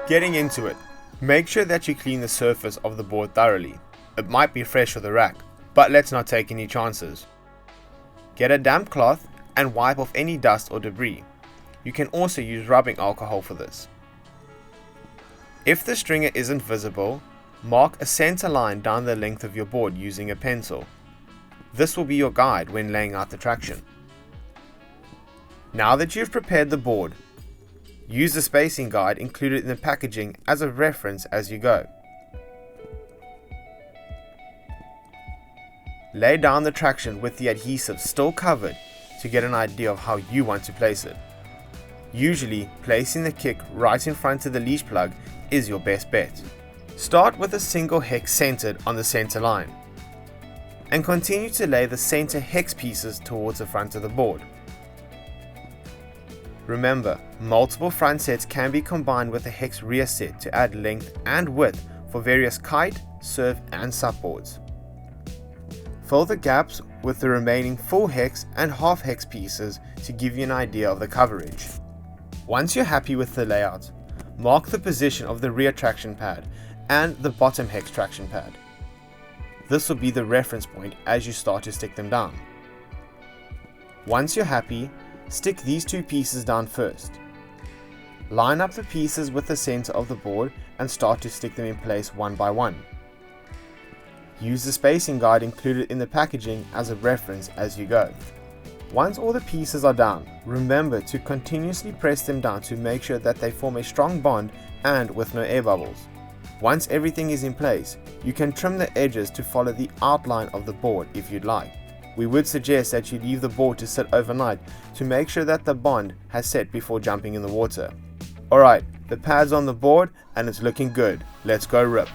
Getting into it, make sure that you clean the surface of the board thoroughly. It might be fresh with the rack, but let's not take any chances. Get a damp cloth and wipe off any dust or debris. You can also use rubbing alcohol for this. If the stringer isn't visible, mark a center line down the length of your board using a pencil. This will be your guide when laying out the traction. Now that you've prepared the board, use the spacing guide included in the packaging as a reference as you go. Lay down the traction with the adhesive still covered to get an idea of how you want to place it. Usually, placing the kick right in front of the leash plug is your best bet. Start with a single hex centered on the center line, and continue to lay the center hex pieces towards the front of the board. Remember, multiple front sets can be combined with a hex rear set to add length and width for various kite, surf and supboards. Fill the gaps with the remaining full hex and half hex pieces to give you an idea of the coverage. Once you're happy with the layout, mark the position of the rear traction pad and the bottom hex traction pad. This will be the reference point as you start to stick them down. Once you're happy, stick these two pieces down first. Line up the pieces with the center of the board and start to stick them in place one by one. Use the spacing guide included in the packaging as a reference as you go. Once all the pieces are down, remember to continuously press them down to make sure that they form a strong bond and with no air bubbles. Once everything is in place, you can trim the edges to follow the outline of the board if you'd like. We would suggest that you leave the board to sit overnight to make sure that the bond has set before jumping in the water. Alright, the pad's on the board and it's looking good. Let's go rip.